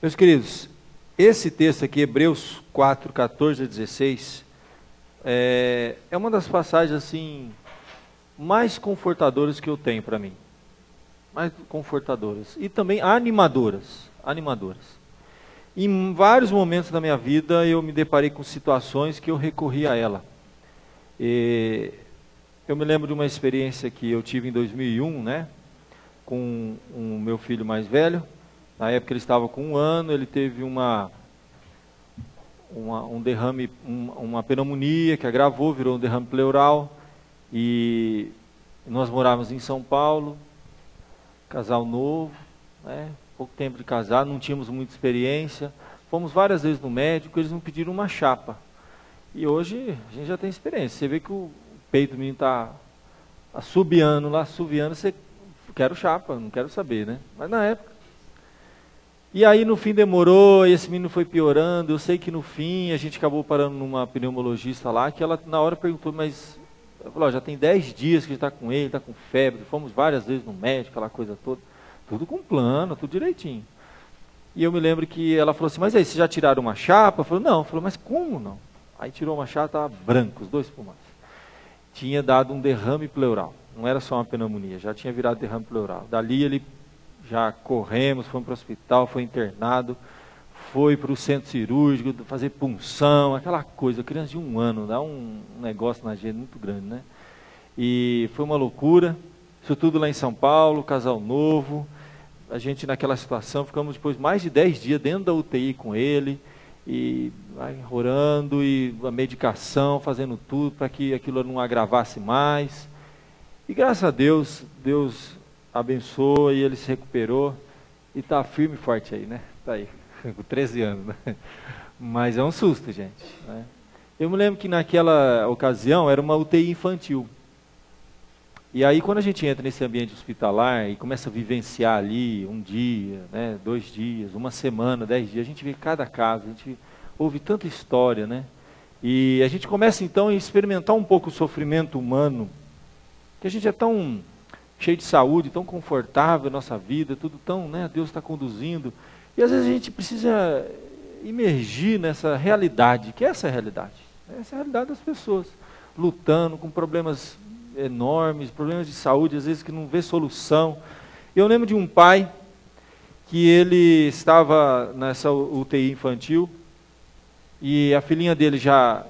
Meus queridos, esse texto aqui, Hebreus 4, 14 a 16, é uma das passagens assim mais confortadoras que eu tenho para mim. Mais confortadoras. E também animadoras. Em vários momentos da minha vida eu me deparei com situações que eu recorri a ela. Eu me lembro de uma experiência que eu tive em 2001, né, com o meu filho mais velho. Na época ele estava com 1 ano, ele teve um derrame, uma pneumonia que agravou, virou um derrame pleural. E nós morávamos em São Paulo, casal novo, né, pouco tempo de casado, não tínhamos muita experiência. Fomos várias vezes no médico, eles não pediram uma chapa. E hoje a gente já tem experiência. Você vê que o peito do menino está assobiando lá, você quer chapa, não quero saber, né? Mas na época. E aí no fim demorou, e esse menino foi piorando. Eu sei que no fim a gente acabou parando numa pneumologista lá, que ela na hora perguntou, mas ela falou, já tem 10 dias que a gente está com ele, está com febre, fomos várias vezes no médico, aquela coisa toda. Tudo com plano, tudo direitinho. E eu me lembro que ela falou assim, mas aí, vocês já tiraram uma chapa? Eu falei, não. Falou, mas como não? Aí tirou uma chapa, estava branco, os 2 pulmões. Tinha dado um derrame pleural. Não era só uma pneumonia, já tinha virado derrame pleural. Dali ele já corremos, fomos para o hospital, foi internado, foi para o centro cirúrgico, fazer punção, aquela coisa, criança de 1 ano, dá um negócio na gente muito grande, né? E foi uma loucura, isso tudo lá em São Paulo, casal novo, a gente naquela situação, ficamos depois mais de 10 dias dentro da UTI com ele, e orando, e a medicação, fazendo tudo para que aquilo não agravasse mais. E graças a Deus, Deus abençoou e ele se recuperou e está firme e forte aí, né? Está aí, com 13 anos, né? Mas é um susto, gente, né? Eu me lembro que naquela ocasião era uma UTI infantil. E aí quando a gente entra nesse ambiente hospitalar e começa a vivenciar ali 1 dia, né, 2 dias, 1 semana, 10 dias, a gente vê cada caso, a gente ouve tanta história, né? E a gente começa então a experimentar um pouco o sofrimento humano, que a gente é tão cheio de saúde, tão confortável na nossa vida, tudo tão, né, Deus está conduzindo. E às vezes a gente precisa imergir nessa realidade, que é essa realidade. Essa é a realidade das pessoas, lutando com problemas enormes, problemas de saúde, às vezes que não vê solução. Eu lembro de um pai que ele estava nessa UTI infantil e a filhinha dele já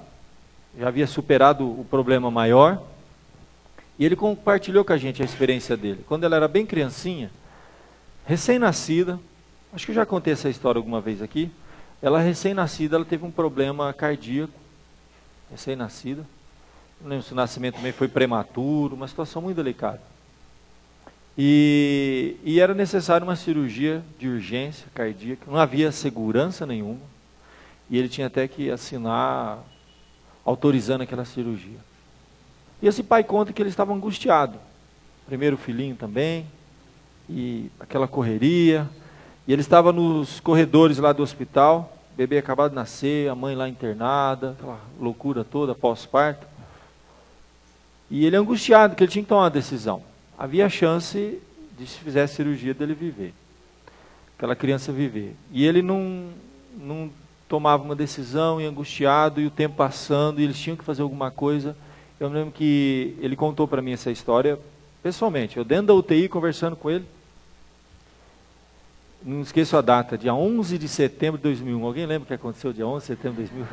havia superado o problema maior e ele compartilhou com a gente a experiência dele. Quando ela era bem criancinha, recém-nascida, acho que eu já contei essa história alguma vez aqui, ela recém-nascida, ela teve um problema cardíaco, recém-nascida. Não lembro se o nascimento também foi prematuro, uma situação muito delicada. E era necessária uma cirurgia de urgência cardíaca, não havia segurança nenhuma, e ele tinha até que assinar autorizando aquela cirurgia. E esse pai conta que ele estava angustiado, primeiro filhinho também, e aquela correria, e ele estava nos corredores lá do hospital, o bebê acabado de nascer, a mãe lá internada, aquela loucura toda, pós-parto. E ele angustiado, que ele tinha que tomar uma decisão. Havia chance de, se fizesse cirurgia, dele viver. Aquela criança viver. E ele não tomava uma decisão, e angustiado, e o tempo passando, e eles tinham que fazer alguma coisa. Eu me lembro que ele contou para mim essa história, pessoalmente. Eu dentro da UTI, conversando com ele. Não esqueço a data, dia 11 de setembro de 2001. Alguém lembra o que aconteceu dia 11 de setembro de 2001?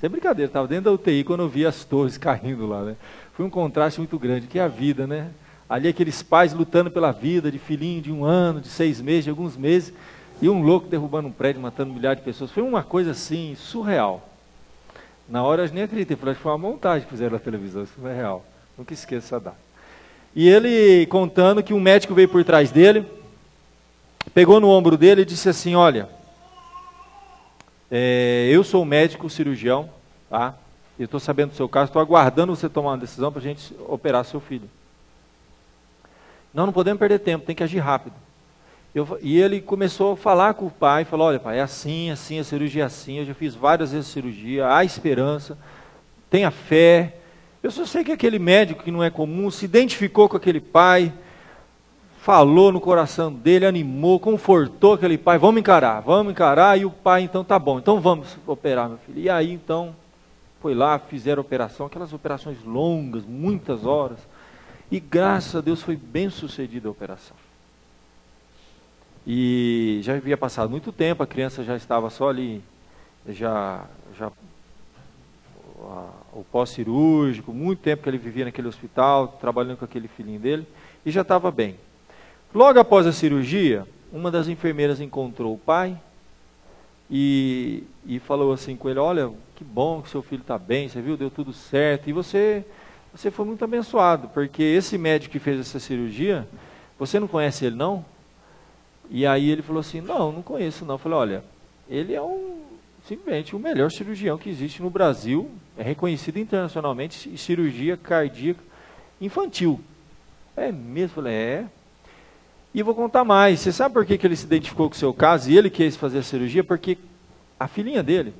Sem brincadeira, estava dentro da UTI quando eu vi as torres caindo lá, né? Foi um contraste muito grande, que é a vida, né? Ali aqueles pais lutando pela vida, de filhinho de 1 ano, de 6 meses, de alguns meses, e um louco derrubando um prédio, matando milhares de pessoas. Foi uma coisa assim, surreal. Na hora eu nem acreditei, falei que foi uma montagem que fizeram na televisão, isso não é real. Nunca esqueço essa data. E ele contando que um médico veio por trás dele, pegou no ombro dele e disse assim, olha, eu sou o médico cirurgião, tá? Eu estou sabendo do seu caso, estou aguardando você tomar uma decisão para a gente operar seu filho. Não podemos perder tempo, tem que agir rápido. E ele começou a falar com o pai, falou, olha pai, é assim, assim, a cirurgia é assim, eu já fiz várias vezes cirurgia, há esperança, tenha fé. Eu só sei que aquele médico que não é comum se identificou com aquele pai, falou no coração dele, animou, confortou aquele pai, vamos encarar, e o pai, então, tá bom, então vamos operar, meu filho. E aí, então, foi lá, fizeram a operação, aquelas operações longas, muitas horas, e graças a Deus foi bem sucedida a operação. E já havia passado muito tempo, a criança já estava só ali, o pós-cirúrgico, muito tempo que ele vivia naquele hospital, trabalhando com aquele filhinho dele, e já estava bem. Logo após a cirurgia, uma das enfermeiras encontrou o pai e falou assim com ele, olha, que bom que seu filho está bem, você viu, deu tudo certo, e você foi muito abençoado, porque esse médico que fez essa cirurgia, você não conhece ele não? E aí ele falou assim, não conheço não. Eu falei, olha, ele é simplesmente o melhor cirurgião que existe no Brasil, é reconhecido internacionalmente em cirurgia cardíaca infantil. É mesmo? Eu falei, é. E vou contar mais. Você sabe por que ele se identificou com o seu caso e ele quis fazer a cirurgia? Porque a filhinha dele,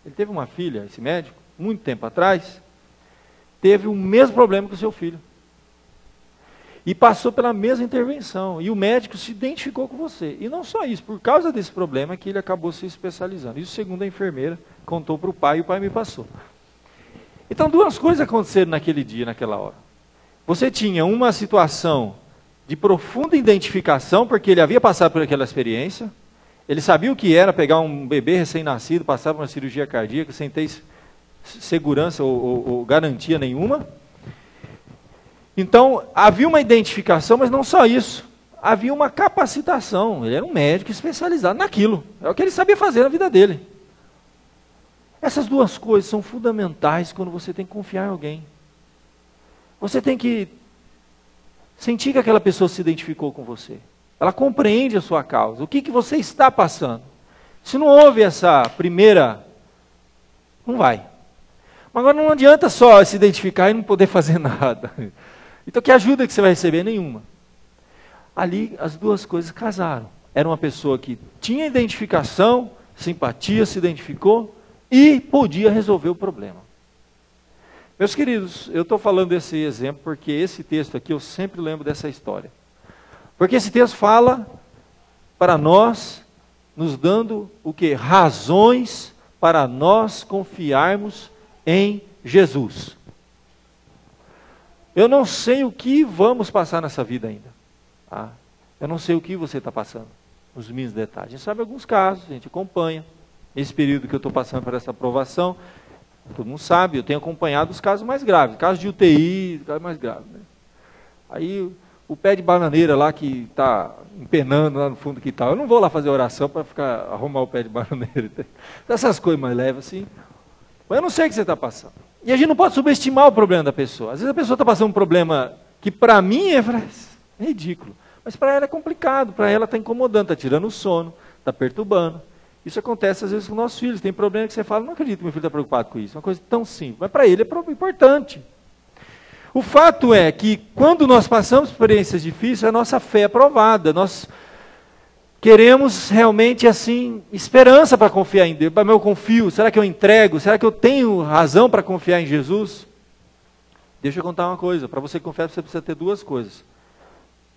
ele teve uma filha, esse médico, muito tempo atrás, teve o mesmo problema que o seu filho. E passou pela mesma intervenção. E o médico se identificou com você. E não só isso, por causa desse problema que ele acabou se especializando. Isso segundo a enfermeira, contou para o pai e o pai me passou. Então duas coisas aconteceram naquele dia, naquela hora. Você tinha uma situação de profunda identificação, porque ele havia passado por aquela experiência, ele sabia o que era pegar um bebê recém-nascido, passar por uma cirurgia cardíaca, sem ter segurança ou garantia nenhuma. Então, havia uma identificação, mas não só isso, havia uma capacitação, ele era um médico especializado naquilo, é o que ele sabia fazer na vida dele. Essas duas coisas são fundamentais quando você tem que confiar em alguém. Você tem que sentir que aquela pessoa se identificou com você. Ela compreende a sua causa. O que você está passando. Se não houve essa primeira, não vai. Mas agora não adianta só se identificar e não poder fazer nada. Então que ajuda que você vai receber? Nenhuma. Ali as duas coisas casaram. Era uma pessoa que tinha identificação, simpatia, se identificou e podia resolver o problema. Meus queridos, eu estou falando desse exemplo porque esse texto aqui eu sempre lembro dessa história. Porque esse texto fala para nós, nos dando o quê? Razões para nós confiarmos em Jesus. Eu não sei o que vamos passar nessa vida ainda. Tá? Eu não sei o que você está passando, nos mínimos detalhes. A gente sabe alguns casos, a gente acompanha. Esse período que eu estou passando por essa aprovação, todo mundo sabe, eu tenho acompanhado os casos mais graves, casos de UTI, casos mais graves. Né? Aí o pé de bananeira lá que está empenando lá no fundo do quintal, eu não vou lá fazer oração para arrumar o pé de bananeira. Essas coisas mais leves assim. Mas eu não sei o que você está passando. E a gente não pode subestimar o problema da pessoa. Às vezes a pessoa está passando um problema que para mim é ridículo, mas para ela é complicado, para ela está incomodando, está tirando o sono, está perturbando. Isso acontece às vezes com nossos filhos, tem problema que você fala, não acredito que meu filho está preocupado com isso, uma coisa tão simples, mas para ele é importante. O fato é que quando nós passamos por experiências difíceis, a nossa fé é provada, nós queremos realmente assim, esperança para confiar em Deus, mas eu confio, será que eu entrego, será que eu tenho razão para confiar em Jesus? Deixa eu contar uma coisa, para você confiar você precisa ter duas coisas.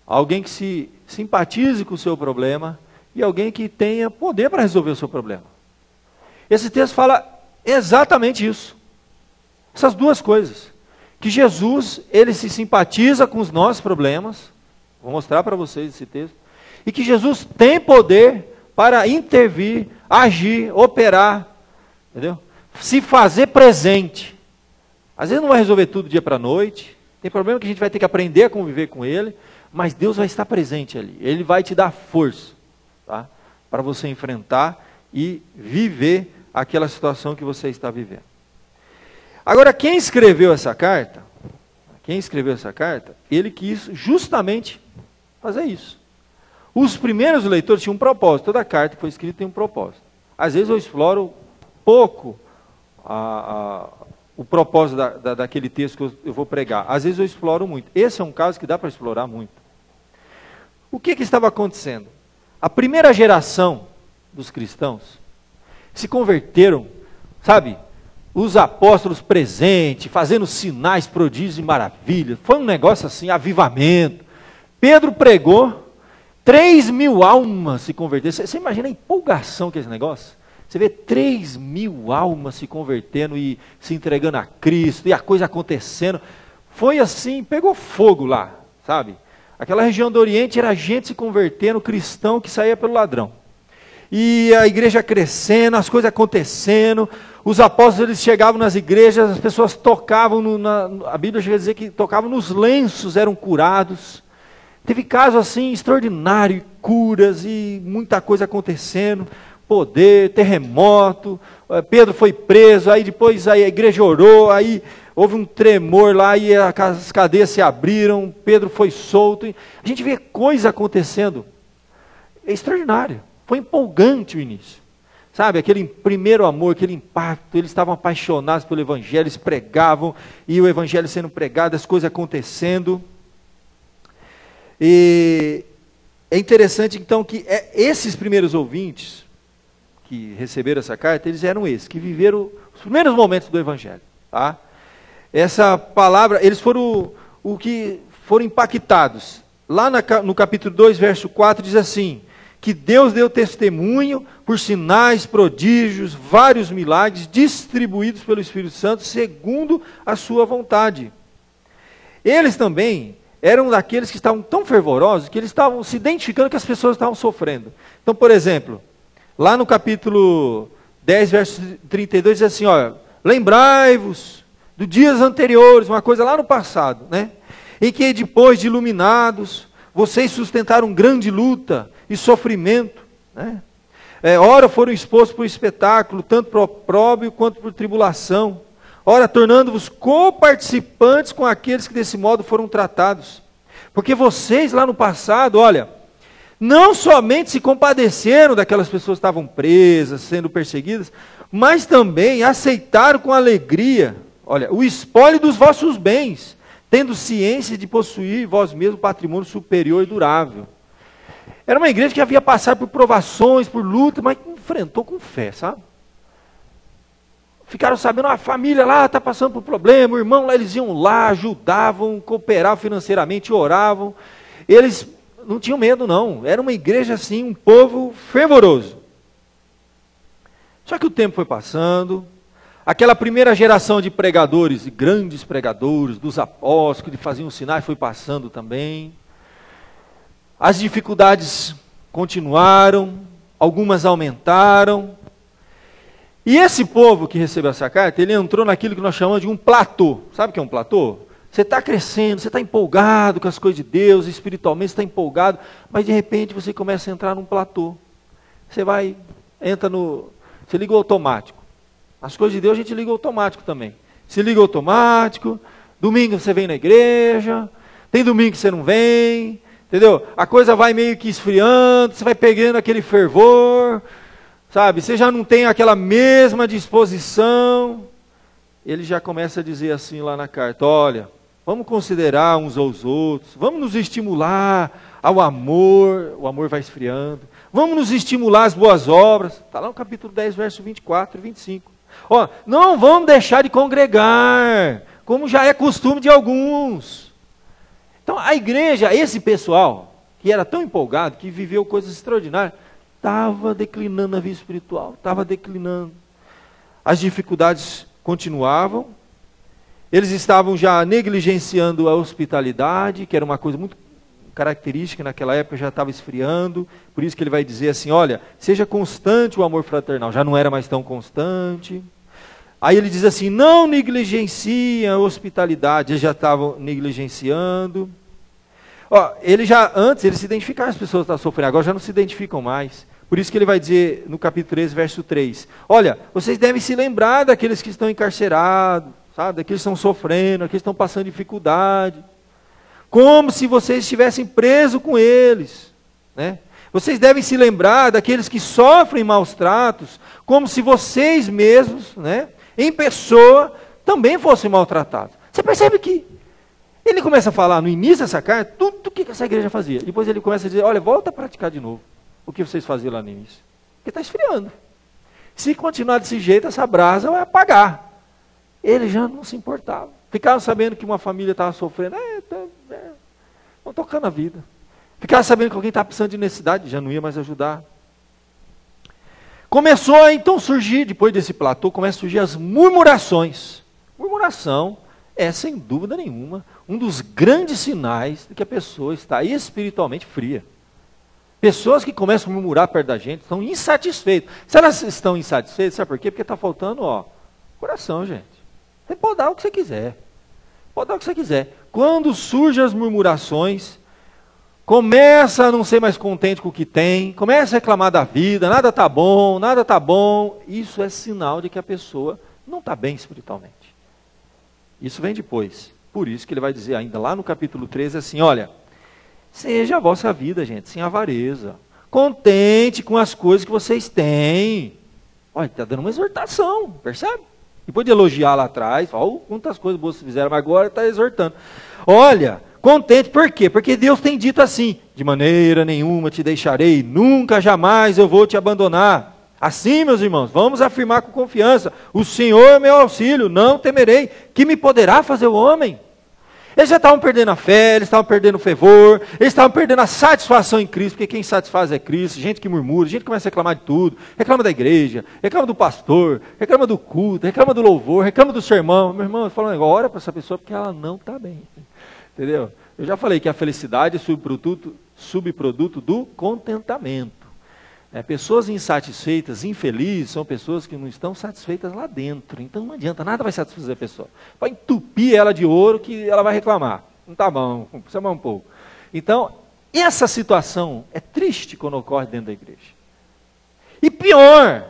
Alguém que se simpatize com o seu problema, e alguém que tenha poder para resolver o seu problema. Esse texto fala exatamente isso. Essas duas coisas. Que Jesus, ele se simpatiza com os nossos problemas. Vou mostrar para vocês esse texto. E que Jesus tem poder para intervir, agir, operar. Entendeu? Se fazer presente. Às vezes não vai resolver tudo do dia para a noite. Tem problema que a gente vai ter que aprender a conviver com ele. Mas Deus vai estar presente ali. Ele vai te dar força. Tá? Para você enfrentar e viver aquela situação que você está vivendo. Agora, quem escreveu essa carta, ele quis justamente fazer isso. Os primeiros leitores tinham um propósito, toda carta que foi escrita tem um propósito. Às vezes eu exploro pouco o propósito daquele texto que eu vou pregar. Às vezes eu exploro muito. Esse é um caso que dá para explorar muito. O que estava acontecendo? A primeira geração dos cristãos se converteram, sabe, os apóstolos presentes, fazendo sinais, prodígios e maravilhas. Foi um negócio assim, avivamento. Pedro pregou, 3.000 almas se converteram. Você imagina a empolgação que é esse negócio? Você vê 3.000 almas se convertendo e se entregando a Cristo, e a coisa acontecendo. Foi assim, pegou fogo lá, sabe? Aquela região do Oriente era gente se convertendo, cristão que saía pelo ladrão. E a igreja crescendo, as coisas acontecendo, os apóstolos eles chegavam nas igrejas, as pessoas tocavam, a Bíblia chega a dizer que tocavam nos lenços, eram curados. Teve casos assim extraordinários, curas e muita coisa acontecendo, poder, terremoto, Pedro foi preso, aí depois a igreja orou, aí houve um tremor lá e as cadeias se abriram, Pedro foi solto. A gente vê coisa acontecendo, é extraordinário, foi empolgante o início. Sabe, aquele primeiro amor, aquele impacto, eles estavam apaixonados pelo Evangelho, eles pregavam, e o Evangelho sendo pregado, as coisas acontecendo. E é interessante então que esses primeiros ouvintes, que receberam essa carta, eles eram esses, que viveram os primeiros momentos do Evangelho. Tá? Essa palavra, eles foram o que foram impactados. Lá no capítulo 2, verso 4, diz assim, que Deus deu testemunho por sinais, prodígios, vários milagres, distribuídos pelo Espírito Santo, segundo a sua vontade. Eles também eram daqueles que estavam tão fervorosos, que eles estavam se identificando que as pessoas estavam sofrendo. Então, por exemplo, lá no capítulo 10, verso 32, diz assim, olha, lembrai-vos dos dias anteriores, uma coisa lá no passado, né? Em que depois de iluminados, vocês sustentaram grande luta e sofrimento, né? Ora foram expostos por espetáculo, tanto por opróbrio quanto por tribulação. Ora, tornando-vos coparticipantes com aqueles que desse modo foram tratados. Porque vocês lá no passado, olha, não somente se compadeceram daquelas pessoas que estavam presas, sendo perseguidas, mas também aceitaram com alegria, olha, o espólio dos vossos bens, tendo ciência de possuir vós mesmos patrimônio superior e durável. Era uma igreja que havia passado por provações, por luta, mas enfrentou com fé, sabe? Ficaram sabendo, a família lá está passando por problema, o irmão lá, eles iam lá, ajudavam, cooperavam financeiramente, oravam. Eles não tinham medo não, era uma igreja assim, um povo fervoroso. Só que o tempo foi passando, aquela primeira geração de pregadores, de grandes pregadores, dos apóstolos, que faziam sinais, foi passando também. As dificuldades continuaram, algumas aumentaram. E esse povo que recebeu essa carta, ele entrou naquilo que nós chamamos de um platô. Sabe o que é um platô? Você está crescendo, você está empolgado com as coisas de Deus, espiritualmente você está empolgado, mas de repente você começa a entrar num platô. Você você liga o automático. As coisas de Deus a gente liga o automático também. Se liga o automático, domingo você vem na igreja, tem domingo que você não vem, entendeu? A coisa vai meio que esfriando, você vai pegando aquele fervor, sabe? Você já não tem aquela mesma disposição. Ele já começa a dizer assim lá na carta, olha, vamos considerar uns aos outros, vamos nos estimular ao amor, o amor vai esfriando, vamos nos estimular às boas obras, está lá no capítulo 10, verso 24 e 25. Ó, não vamos deixar de congregar, como já é costume de alguns. Então a igreja, esse pessoal, que era tão empolgado, que viveu coisas extraordinárias, estava declinando a vida espiritual, estava declinando. As dificuldades continuavam, eles estavam já negligenciando a hospitalidade, que era uma coisa muito característica naquela época, já estava esfriando, por isso que ele vai dizer assim, olha, seja constante o amor fraternal, já não era mais tão constante. Aí ele diz assim, não negligenciem a hospitalidade, eles já estavam negligenciando. Ó, antes eles se identificavam, as pessoas estavam sofrendo, agora já não se identificam mais. Por isso que ele vai dizer no capítulo 13, verso 3, olha, vocês devem se lembrar daqueles que estão encarcerados, sabe, daqueles que estão sofrendo, daqueles que estão passando dificuldade, como se vocês estivessem presos com eles, né? Vocês devem se lembrar daqueles que sofrem maus tratos, como se vocês mesmos, né, em pessoa, também fossem maltratados. Você percebe que ele começa a falar no início dessa carta, tudo o que essa igreja fazia. Depois ele começa a dizer, olha, volta a praticar de novo o que vocês faziam lá no início. Porque está esfriando. Se continuar desse jeito, essa brasa vai apagar. Ele já não se importava. Ficavam sabendo que uma família estava sofrendo. Estão tocando a vida. Ficava sabendo que alguém estava precisando de necessidade, já não ia mais ajudar. Começou a então surgir, depois desse platô, começam a surgir as murmurações. Murmuração é, sem dúvida nenhuma, um dos grandes sinais de que a pessoa está espiritualmente fria. Pessoas que começam a murmurar perto da gente estão insatisfeitas. Se elas estão insatisfeitas, sabe por quê? Porque está faltando, coração, gente. Você pode dar o que você quiser. Pode dar o que você quiser. Quando surgem as murmurações, começa a não ser mais contente com o que tem, começa a reclamar da vida, nada está bom, isso é sinal de que a pessoa não está bem espiritualmente. Isso vem depois. Por isso que ele vai dizer ainda lá no capítulo 13 assim, olha, seja a vossa vida, gente, sem avareza, contente com as coisas que vocês têm. Olha, está dando uma exortação, percebe? Depois de elogiar lá atrás, olha quantas coisas boas vocês fizeram, mas agora está exortando. Olha, contente, por quê? Porque Deus tem dito assim, de maneira nenhuma te deixarei, nunca, jamais eu vou te abandonar. Assim, meus irmãos, vamos afirmar com confiança, o Senhor é meu auxílio, não temerei, que me poderá fazer o homem? Eles já estavam perdendo a fé, eles estavam perdendo o fervor, eles estavam perdendo a satisfação em Cristo, porque quem satisfaz é Cristo, gente que murmura, gente que começa a reclamar de tudo, reclama da igreja, reclama do pastor, reclama do culto, reclama do louvor, reclama do sermão. Meu irmão, eu falo um negócio, ora para essa pessoa porque ela não está bem. Entendeu? Eu já falei que a felicidade é subproduto do contentamento. Pessoas insatisfeitas, infelizes, são pessoas que não estão satisfeitas lá dentro. Então não adianta, nada vai satisfazer a pessoa. Vai entupir ela de ouro que ela vai reclamar. Não está bom, precisa mais um pouco. Então, essa situação é triste quando ocorre dentro da igreja. E pior,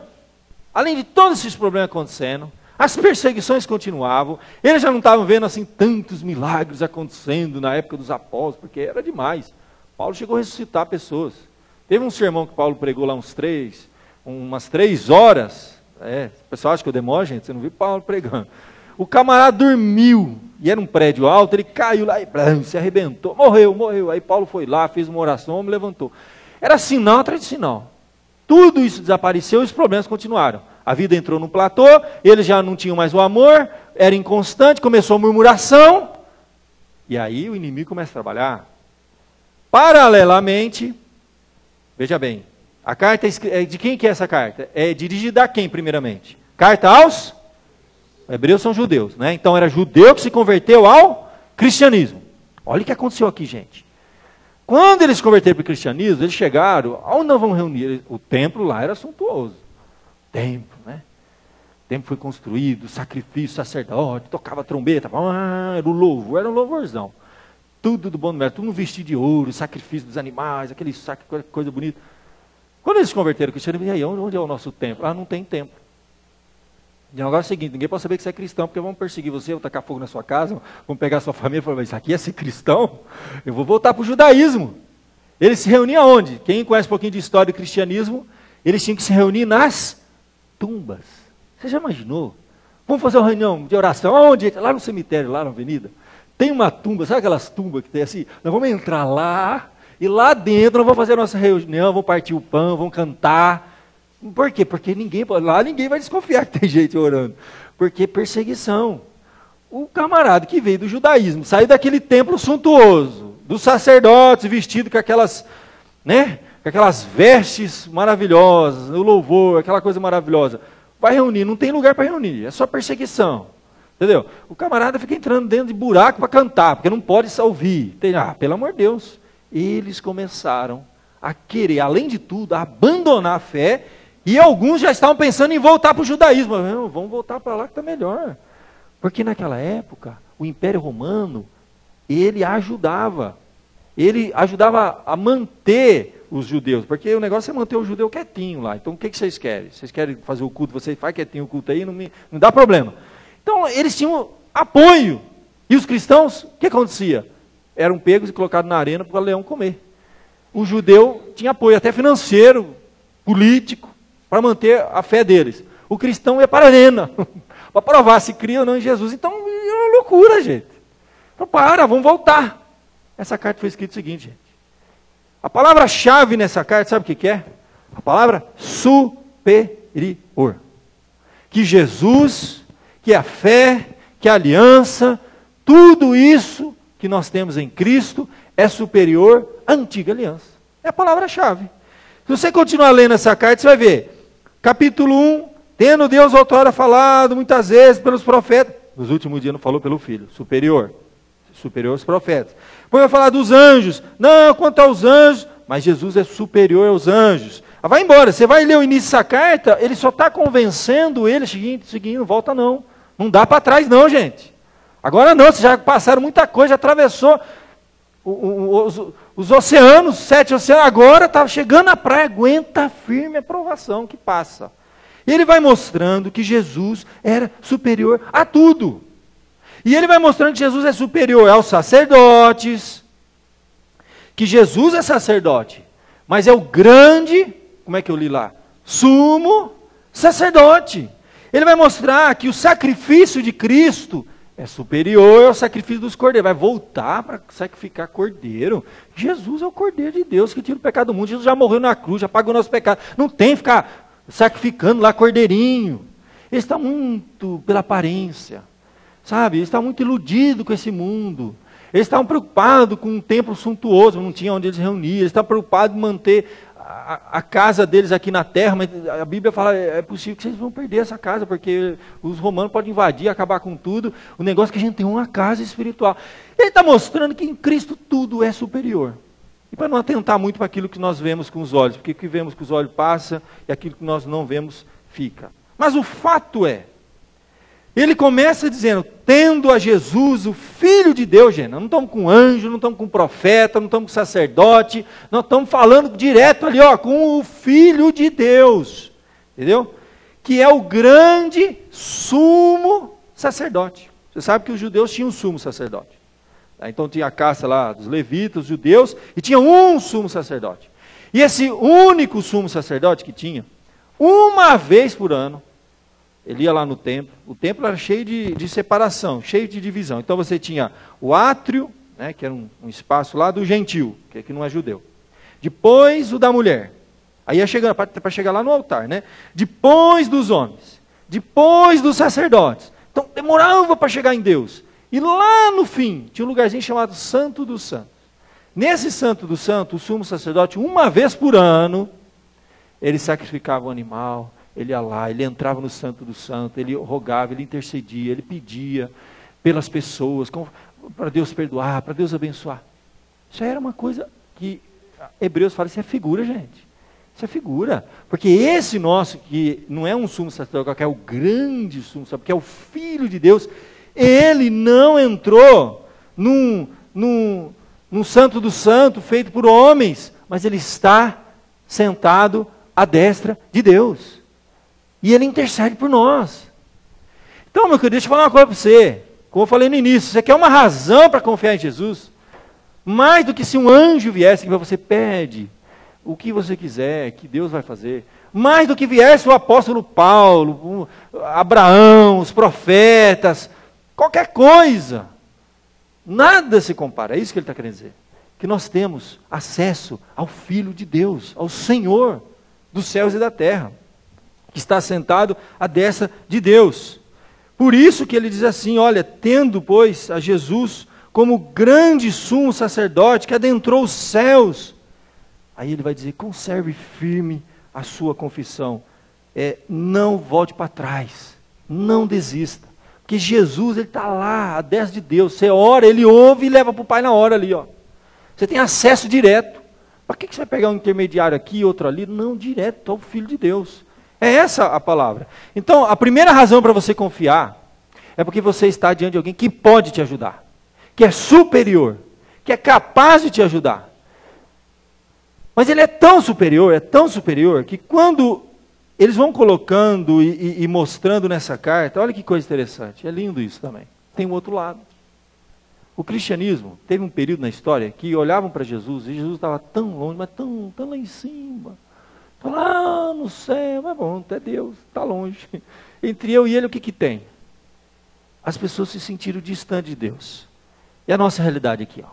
além de todos esses problemas acontecendo, as perseguições continuavam, eles já não estavam vendo assim tantos milagres acontecendo na época dos apóstolos, porque era demais. Paulo chegou a ressuscitar pessoas. Teve um sermão que Paulo pregou lá umas 3 horas. O pessoal acha que eu demoro, gente, você não viu Paulo pregando. O camarada dormiu, e era um prédio alto, ele caiu lá e se arrebentou, morreu. Aí Paulo foi lá, fez uma oração, me levantou. Era sinal atrás de sinal. Tudo isso desapareceu e os problemas continuaram. A vida entrou num platô, eles já não tinham mais o amor, era inconstante, começou a murmuração, e aí o inimigo começa a trabalhar. Paralelamente, veja bem, a carta é de quem que é essa carta? É dirigida a quem primeiramente? Carta aos hebreus, são judeus, né? Então era judeu que se converteu ao cristianismo. Olha o que aconteceu aqui, gente. Quando eles se converteram para o cristianismo, eles chegaram, onde nós vamos reunir? O templo lá era suntuoso. Templo, né? O templo foi construído, sacrifício, sacerdote, tocava trombeta, era um louvorzão. Tudo do bom do mérito, tudo no vestido de ouro, sacrifício dos animais, aquele coisa bonita. Quando eles se converteram ao cristianismo, e aí, onde é o nosso templo? Não tem templo. E o negócio é o seguinte, ninguém pode saber que você é cristão, porque vão perseguir você, vão tacar fogo na sua casa, vão pegar a sua família e falar, isso aqui é ser cristão? Eu vou voltar para o judaísmo. Eles se reuniam aonde? Quem conhece um pouquinho de história do cristianismo, eles tinham que se reunir nas tumbas. Você já imaginou? Vamos fazer uma reunião de oração, aonde? Lá no cemitério, lá na avenida. Tem uma tumba, sabe aquelas tumbas que tem assim? Nós vamos entrar lá, e lá dentro nós vamos fazer a nossa reunião, vamos partir o pão, vamos cantar. Por quê? Porque lá ninguém vai desconfiar que tem gente orando. Porque perseguição. O camarada que veio do judaísmo, saiu daquele templo suntuoso, dos sacerdotes vestidos com aquelas, com aquelas vestes maravilhosas, o louvor, aquela coisa maravilhosa. Vai reunir, não tem lugar para reunir, é só perseguição. Entendeu? O camarada fica entrando dentro de buraco para cantar, porque não pode só ouvir. Pelo amor de Deus. Eles começaram a querer, além de tudo, a abandonar a fé, e alguns já estavam pensando em voltar para o judaísmo. Vamos voltar para lá que está melhor. Porque naquela época, o Império Romano, ele ajudava a manter os judeus, porque o negócio é manter o judeu quietinho lá. Então o que vocês querem? Vocês querem fazer o culto, vocês fazem quietinho o culto aí, não dá problema. Então eles tinham apoio. E os cristãos, o que acontecia? Eram pegos e colocados na arena para o leão comer. O judeu tinha apoio até financeiro, político, para manter a fé deles. O cristão ia para a arena, para provar se cria ou não em Jesus. Então é uma loucura, gente. Então vamos voltar. Essa carta foi escrita o seguinte, gente. A palavra-chave nessa carta, sabe o que é? A palavra superior. Que Jesus, que a fé, que a aliança, tudo isso que nós temos em Cristo é superior antiga aliança. É a palavra-chave. Se você continuar lendo essa carta, você vai ver. Capítulo 1, tendo Deus outrora falado muitas vezes pelos profetas. Nos últimos dias não falou pelo Filho, superior aos profetas. Depois vai falar dos anjos. Não, quanto aos anjos, mas Jesus é superior aos anjos. Vai embora, você vai ler o início dessa carta, ele só está convencendo ele, seguindo, volta não. Não dá para trás não, gente. Agora não, vocês já passaram muita coisa, já atravessou os oceanos, 7 oceanos, agora está chegando na praia, aguenta firme a provação que passa. E ele vai mostrando que Jesus era superior a tudo. E ele vai mostrando que Jesus é superior aos sacerdotes, que Jesus é sacerdote, mas é o grande, como é que eu li lá? Sumo sacerdote. Ele vai mostrar que o sacrifício de Cristo é superior ao sacrifício dos cordeiros. Vai voltar para sacrificar cordeiro. Jesus é o cordeiro de Deus que tira o pecado do mundo. Jesus já morreu na cruz, já pagou o nosso pecado. Não tem que ficar sacrificando lá cordeirinho. Ele está muito pela aparência. Sabe? Ele está muito iludido com esse mundo. Eles estavam preocupados com um templo suntuoso, não tinha onde eles reuniam. Eles estavam preocupados em manter a casa deles aqui na terra, mas a Bíblia fala, é possível que vocês vão perder essa casa, porque os romanos podem invadir, acabar com tudo. O negócio é que a gente tem uma casa espiritual. Ele está mostrando que em Cristo tudo é superior. E para não atentar muito para aquilo que nós vemos com os olhos, porque o que vemos com os olhos passa, e aquilo que nós não vemos fica. Mas o fato é, ele começa dizendo, tendo a Jesus, o Filho de Deus, gente. Não estamos com anjo, não estamos com profeta, não estamos com sacerdote, nós estamos falando direto ali, ó, com o Filho de Deus, entendeu? Que é o grande sumo sacerdote. Você sabe que os judeus tinham um sumo sacerdote. Então tinha a caça lá dos levitas, os judeus, e tinha um sumo sacerdote. E esse único sumo sacerdote que tinha, uma vez por ano, ele ia lá no templo, o templo era cheio de separação, cheio de divisão. Então você tinha o átrio, né, que era um espaço lá do gentil, que aqui não é judeu. Depois o da mulher, aí ia chegando, para chegar lá no altar, né? Depois dos homens, depois dos sacerdotes. Então demorava para chegar em Deus. E lá no fim, tinha um lugarzinho chamado Santo dos Santos. Nesse Santo dos Santos, o sumo sacerdote, uma vez por ano, ele sacrificava um animal. Ele ia lá, ele entrava no Santo do Santo, ele rogava, ele intercedia, ele pedia pelas pessoas, para Deus perdoar, para Deus abençoar. Isso aí era uma coisa que Hebreus fala, isso é figura, gente. Isso é figura. Porque esse nosso, que não é um sumo sacerdote, que é o grande sumo sacerdote, que é o Filho de Deus, ele não entrou num Santo do Santo feito por homens, mas ele está sentado à destra de Deus. E ele intercede por nós. Então, meu querido, deixa eu falar uma coisa para você. Como eu falei no início, você quer uma razão para confiar em Jesus? Mais do que se um anjo viesse, que você pede o que você quiser, que Deus vai fazer. Mais do que viesse o apóstolo Paulo, Abraão, os profetas, qualquer coisa. Nada se compara. É isso que ele está querendo dizer. Que nós temos acesso ao Filho de Deus, ao Senhor dos céus e da terra, que está sentado à destra de Deus. Por isso que ele diz assim, olha, tendo, pois, a Jesus como grande sumo sacerdote que adentrou os céus. Aí ele vai dizer, conserve firme a sua confissão. Não volte para trás, não desista. Porque Jesus, ele está lá, à destra de Deus. Você ora, ele ouve e leva para o Pai na hora ali, ó. Você tem acesso direto. Para que você vai pegar um intermediário aqui, outro ali? Não, direto ao Filho de Deus. É essa a palavra. Então, a primeira razão para você confiar é porque você está diante de alguém que pode te ajudar, que é superior, que é capaz de te ajudar. Mas ele é tão superior, que quando eles vão colocando e mostrando nessa carta, olha que coisa interessante, é lindo isso também. Tem um outro lado. O cristianismo teve um período na história que olhavam para Jesus, e Jesus estava tão longe, mas tão lá em cima. Lá no céu, mas bom, até Deus, está longe. Entre eu e ele, o que tem? As pessoas se sentiram distantes de Deus. E a nossa realidade aqui, ó.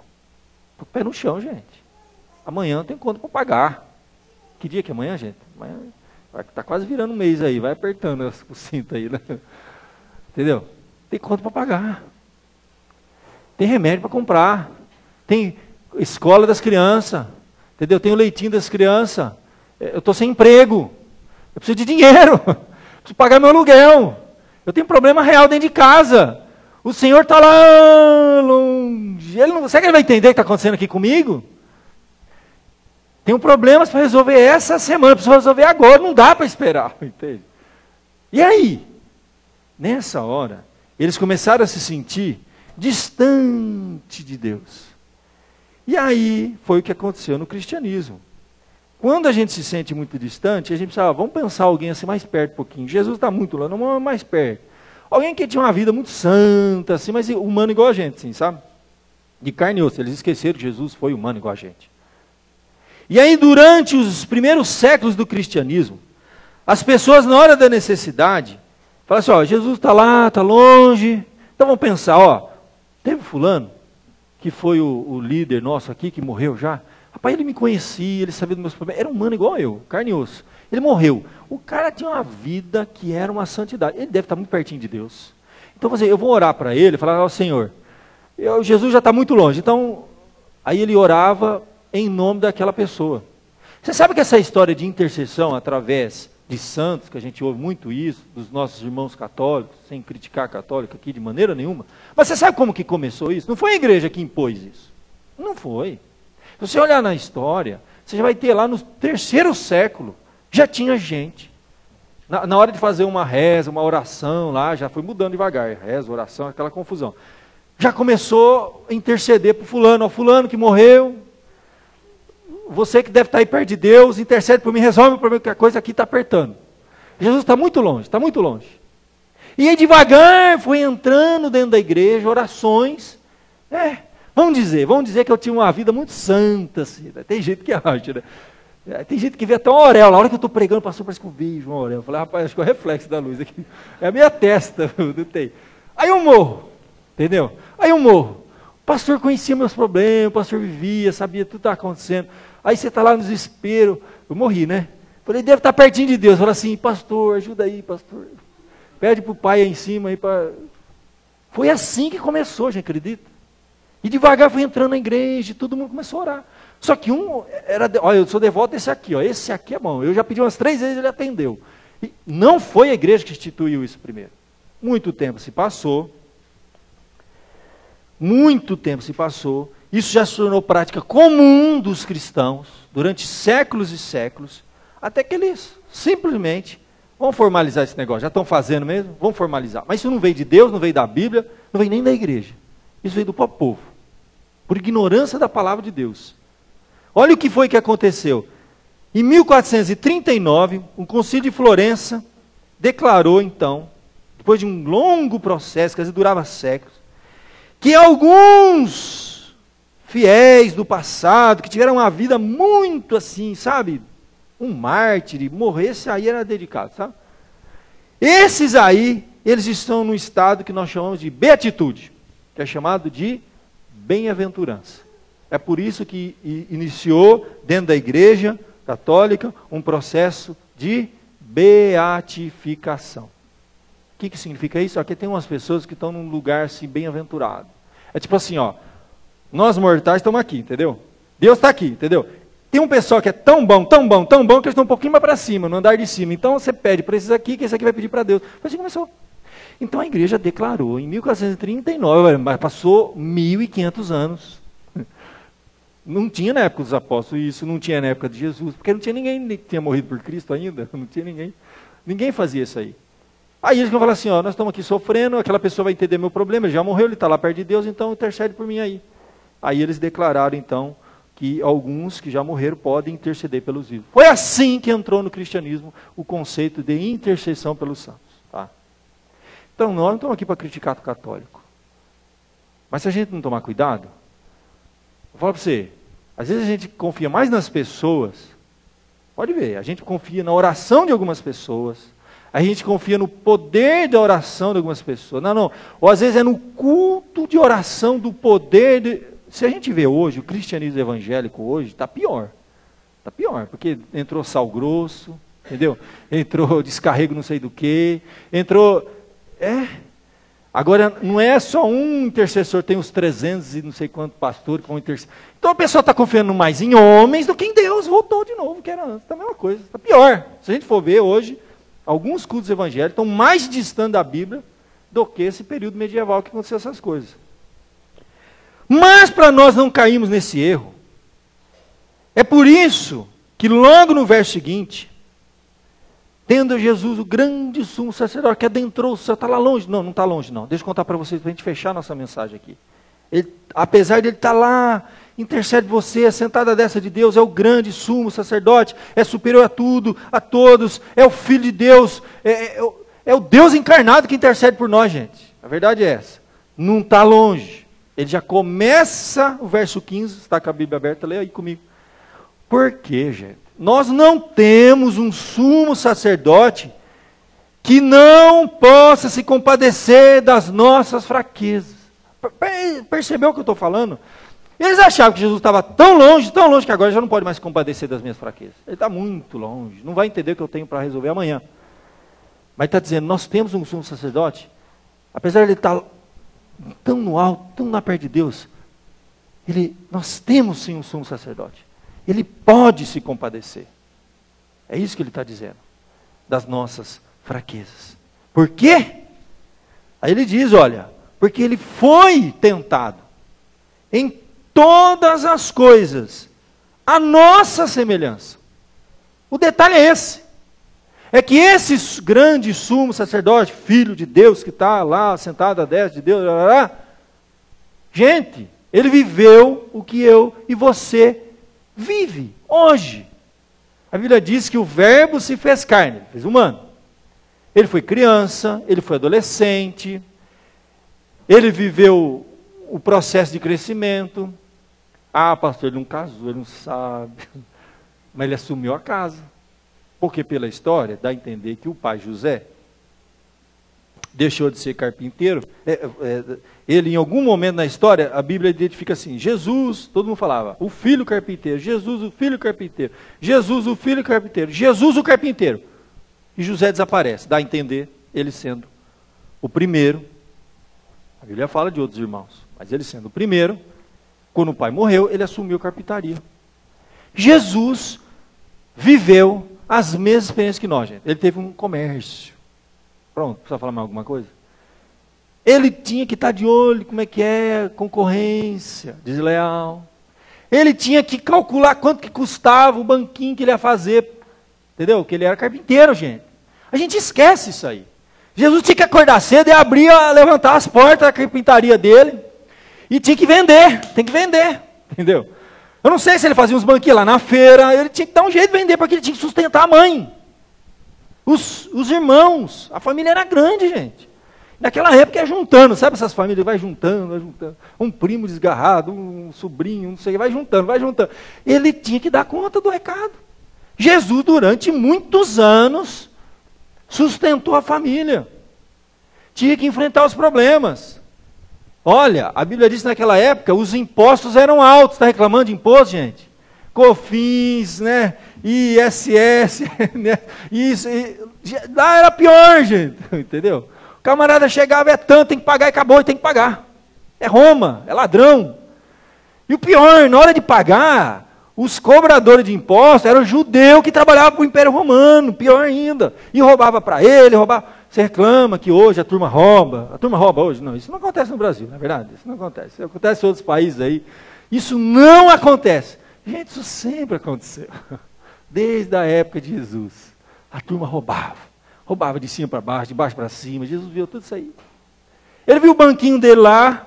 O pé no chão, gente. Amanhã tem conta para pagar. Que dia que é amanhã, gente? Amanhã está quase virando um mês aí, vai apertando o cinto aí, né? Entendeu? Tem conta para pagar. Tem remédio para comprar. Tem escola das crianças, entendeu? Eu tenho leitinho das crianças, eu estou sem emprego, eu preciso de dinheiro, preciso pagar meu aluguel, eu tenho problema real dentro de casa, o Senhor está lá longe, ele não, será que ele vai entender o que está acontecendo aqui comigo? Tenho problemas para resolver essa semana, preciso resolver agora, não dá para esperar, entende? E aí? Nessa hora, eles começaram a se sentir distante de Deus. E aí foi o que aconteceu no cristianismo. Quando a gente se sente muito distante, a gente pensa, vamos pensar alguém assim mais perto um pouquinho. Jesus está muito lá, não mais perto. Alguém que tinha uma vida muito santa, assim, mas humano igual a gente, assim, sabe? De carne e osso. Eles esqueceram que Jesus foi humano igual a gente. E aí, durante os primeiros séculos do cristianismo, as pessoas, na hora da necessidade, falam assim, Jesus está lá, está longe. Então vamos pensar, teve fulano, que foi o líder nosso aqui, que morreu já. Rapaz, ele me conhecia, ele sabia dos meus problemas. Era humano igual eu, carne e osso. Ele morreu. O cara tinha uma vida que era uma santidade. Ele deve estar muito pertinho de Deus. Então eu vou orar para ele, falar, Senhor, Jesus já está muito longe. Então, aí ele orava em nome daquela pessoa. Você sabe que essa história de intercessão através de santos, que a gente ouve muito isso, dos nossos irmãos católicos, sem criticar católico aqui de maneira nenhuma, mas você sabe como que começou isso? Não foi a igreja que impôs isso. Não foi. Se você olhar na história, você já vai ter lá no 3º século, já tinha gente. Na hora de fazer uma reza, uma oração lá, já foi mudando devagar. Reza, oração, aquela confusão. Já começou a interceder para o fulano que morreu. Você que deve estar aí perto de Deus, intercede por mim, resolve o problema, que a coisa aqui está apertando. Jesus está muito longe, está muito longe. E aí devagar foi entrando dentro da igreja, orações. Vamos dizer que eu tinha uma vida muito santa, assim, né? Tem gente que acha, né? Tem gente que vê até uma auréola. Na hora que eu estou pregando, o pastor parece que eu vejo uma auréola. Eu falei, rapaz, acho que é o reflexo da luz aqui. É a minha testa, não tem. Aí eu morro, entendeu? Aí eu morro. O pastor conhecia meus problemas, o pastor vivia, sabia tudo que estava acontecendo. Aí você está lá no desespero. Eu morri, né? Falei, deve estar pertinho de Deus. Falei assim, pastor, ajuda aí, pastor. Pede para o pai aí em cima. Aí pra... Foi assim que começou, gente, acredita? E devagar foi entrando na igreja, e todo mundo começou a orar. Só que olha, eu sou devoto desse aqui, esse aqui é bom. Eu já pedi umas 3 vezes, ele atendeu. E não foi a igreja que instituiu isso primeiro. Muito tempo se passou. Isso já se tornou prática comum dos cristãos, durante séculos e séculos, até que eles simplesmente vão formalizar esse negócio. Já estão fazendo mesmo? Vão formalizar. Mas isso não veio de Deus, não veio da Bíblia, não veio nem da igreja. Isso veio do próprio povo, por ignorância da palavra de Deus. Olha o que foi que aconteceu. Em 1439, o Concílio de Florença declarou então, depois de um longo processo, que às vezes durava séculos, que alguns fiéis do passado, que tiveram uma vida muito assim, sabe, um mártir, morresse aí era dedicado, sabe? Esses aí, eles estão no estado que nós chamamos de beatitude, que é chamado de bem-aventurança. É por isso que iniciou, dentro da igreja católica, um processo de beatificação. O que significa isso? Aqui tem umas pessoas que estão num lugar assim, bem-aventurado. É tipo assim, nós mortais estamos aqui, entendeu? Deus está aqui, entendeu? Tem um pessoal que é tão bom, que eles estão um pouquinho mais para cima, no andar de cima. Então você pede para esses aqui, que esse aqui vai pedir para Deus. Assim começou. Então a igreja declarou, em 1439, mas passou 1.500 anos. Não tinha na época dos apóstolos isso, não tinha na época de Jesus, porque não tinha ninguém que tinha morrido por Cristo ainda, não tinha ninguém. Ninguém fazia isso aí. Aí eles vão falar assim, nós estamos aqui sofrendo, aquela pessoa vai entender meu problema, ele já morreu, ele está lá perto de Deus, então intercede por mim aí. Aí eles declararam então que alguns que já morreram podem interceder pelos vivos. Foi assim que entrou no cristianismo o conceito de intercessão pelos santos. Tá? Então nós não estamos aqui para criticar o católico. Mas se a gente não tomar cuidado, vou falar para você, às vezes a gente confia mais nas pessoas, pode ver, a gente confia na oração de algumas pessoas, a gente confia no poder da oração de algumas pessoas. Não. Ou às vezes é no culto de oração do poder. Se a gente vê hoje, o cristianismo evangélico hoje está pior. Está pior, porque entrou sal grosso, entendeu? Entrou descarrego não sei do que, entrou... Agora, não é só um intercessor, tem os 300 e não sei quantos pastores com intercessor. Então a pessoa está confiando mais em homens do que em Deus. Voltou de novo, que era antes. Está a mesma coisa. Está pior. Se a gente for ver hoje, alguns cultos evangélicos estão mais distantes da Bíblia do que esse período medieval que aconteceu essas coisas. Mas para nós não cairmos nesse erro, é por isso que logo no verso seguinte, tendo Jesus o grande sumo sacerdote que adentrou o céu, está lá longe? Não, não está longe não. Deixa eu contar para vocês, para a gente fechar nossa mensagem aqui. Ele, apesar de ele estar lá, intercede você, sentado à destra de Deus, é o grande sumo sacerdote, é superior a tudo, a todos, é o Filho de Deus, é o Deus encarnado que intercede por nós, gente. A verdade é essa. Não está longe. Ele já começa o verso 15, está com a Bíblia aberta, leia aí comigo. Por quê, gente? Nós não temos um sumo sacerdote que não possa se compadecer das nossas fraquezas. Percebeu o que eu estou falando? Eles achavam que Jesus estava tão longe que agora já não pode mais se compadecer das minhas fraquezas. Ele está muito longe, não vai entender o que eu tenho para resolver amanhã. Mas está dizendo, nós temos um sumo sacerdote, apesar de ele estar tão no alto, tão na perto de Deus, nós temos sim um sumo sacerdote. Ele pode se compadecer. É isso que ele está dizendo. Das nossas fraquezas. Por quê? Aí ele diz, olha, porque ele foi tentado em todas as coisas, a nossa semelhança. O detalhe é esse. É que esse grande sumo sacerdote, filho de Deus, que está lá sentado à destra de Deus, gente, ele viveu o que eu e você vive hoje. A Bíblia diz que o verbo se fez carne, fez humano. Ele foi criança, ele foi adolescente, ele viveu o processo de crescimento. Ah, pastor, ele não casou, ele não sabe. Mas ele assumiu a casa. Porque pela história, dá a entender que o pai José deixou de ser carpinteiro. Ele, em algum momento na história, a Bíblia identifica assim, Jesus, todo mundo falava, o filho carpinteiro, Jesus, o filho carpinteiro, Jesus, o filho carpinteiro, Jesus, o carpinteiro. E José desaparece, dá a entender, ele sendo o primeiro. A Bíblia fala de outros irmãos, mas ele sendo o primeiro, quando o pai morreu, ele assumiu a carpintaria. Jesus viveu as mesmas experiências que nós, gente. Ele teve um comércio. Pronto, precisa falar mais alguma coisa? Ele tinha que estar de olho como é que é concorrência desleal. Ele tinha que calcular quanto que custava o banquinho que ele ia fazer. Entendeu? Que ele era carpinteiro, gente. A gente esquece isso aí. Jesus tinha que acordar cedo e abrir, levantar as portas da carpintaria dele. E tinha que vender. Tem que vender. Entendeu? Eu não sei se ele fazia uns banquinhos lá na feira. Ele tinha que dar um jeito de vender, porque ele tinha que sustentar a mãe. Os irmãos. A família era grande, gente. Naquela época ia juntando, sabe essas famílias? Vai juntando. Um primo desgarrado, um sobrinho, não sei, vai juntando. Ele tinha que dar conta do recado. Jesus, durante muitos anos, sustentou a família. Tinha que enfrentar os problemas. Olha, a Bíblia diz que naquela época os impostos eram altos. Está reclamando de imposto, gente? COFINS, né? ISS, né? Isso. Lá era pior, gente. Entendeu? O camarada chegava, é tanto, tem que pagar e acabou, e tem que pagar. É Roma, é ladrão. E o pior, na hora de pagar, os cobradores de impostos eram judeus que trabalhavam para o Império Romano, pior ainda. E roubava para ele, roubava. Você reclama que hoje a turma rouba. A turma rouba hoje? Não, isso não acontece no Brasil, não é verdade? Isso não acontece. Isso acontece em outros países aí. Isso não acontece. Gente, isso sempre aconteceu. Desde a época de Jesus. A turma roubava. Roubava de cima para baixo, de baixo para cima. Jesus viu tudo isso aí. Ele viu o banquinho dele lá.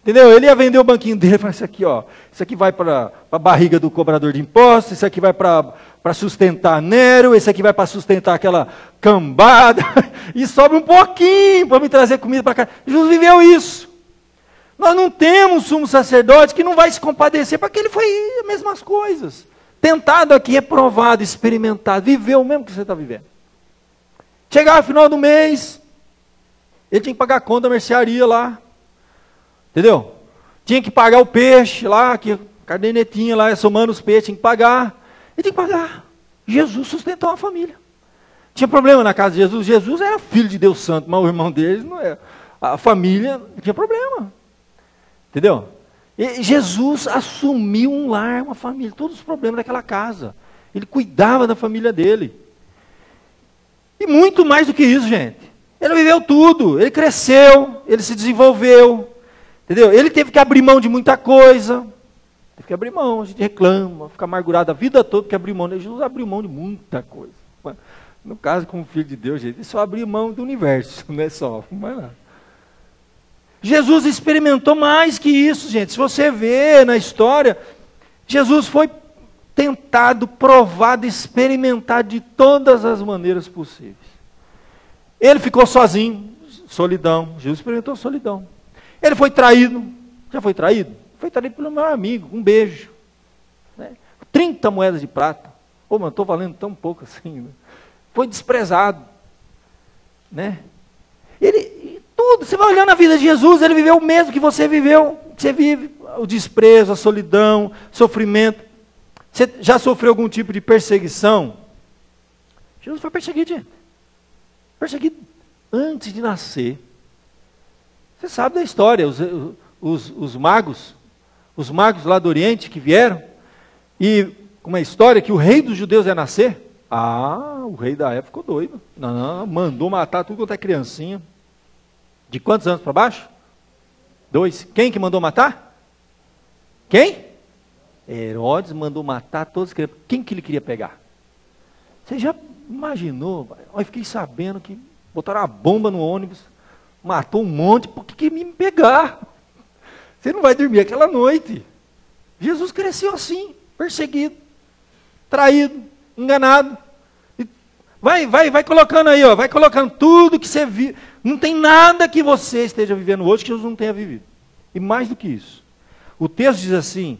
Entendeu? Ele ia vender o banquinho dele. Falou, isso aqui, ó. Isso aqui vai para a barriga do cobrador de impostos. Isso aqui vai para sustentar Nero. Esse aqui vai para sustentar aquela cambada. E sobra um pouquinho para me trazer comida para cá. Jesus viveu isso. Nós não temos sumo sacerdote que não vai se compadecer, porque ele foi as mesmas coisas. Tentado aqui, reprovado, experimentado. Viveu o mesmo que você está vivendo. Chegava no final do mês, ele tinha que pagar a conta da mercearia lá. Entendeu? Tinha que pagar o peixe lá, que a cadernetinha lá, somando os peixes, tinha que pagar. Ele tinha que pagar. Jesus sustentou uma família. Tinha problema na casa de Jesus. Jesus era filho de Deus Santo, mas o irmão deles não era. a família tinha problema. Entendeu? E Jesus assumiu um lar, uma família, todos os problemas daquela casa. Ele cuidava da família dele. E muito mais do que isso, gente. Ele viveu tudo, ele cresceu, ele se desenvolveu. Entendeu? Ele teve que abrir mão de muita coisa. Teve que abrir mão, a gente reclama, fica amargurado a vida toda porque abriu mão. Jesus abriu mão de muita coisa. No caso, como filho de Deus, gente, ele só abriu mão do universo, não é só. Mas não. Jesus experimentou mais que isso, gente. Se você vê na história, Jesus foi tentado, provado, experimentado de todas as maneiras possíveis. Ele ficou sozinho, solidão. Jesus experimentou solidão. Ele foi traído. Já foi traído? Foi traído pelo meu amigo, um beijo. Né? 30 moedas de prata. Pô, mas estou valendo tão pouco assim. Né? Foi desprezado. Né? Tudo, você vai olhando a vida de Jesus, ele viveu o mesmo que você viveu. Você vive o desprezo, a solidão, sofrimento. Você já sofreu algum tipo de perseguição? Jesus foi perseguido, gente. Perseguido antes de nascer. Você sabe da história, os magos lá do Oriente que vieram, e uma história que o rei dos judeus ia nascer. O rei da época ficou doido. Não, mandou matar tudo quanto é criancinha. De quantos anos para baixo? 2. Quem que mandou matar? Quem? Herodes mandou matar todos os crianças. Quem que ele queria pegar? Você já imaginou? Eu fiquei sabendo que botaram uma bomba no ônibus, matou um monte, por que me pegar? Você não vai dormir aquela noite. Jesus cresceu assim, perseguido, traído, enganado. Vai colocando aí, vai colocando tudo que você vive. Não tem nada que você esteja vivendo hoje que Jesus não tenha vivido. E mais do que isso, o texto diz assim,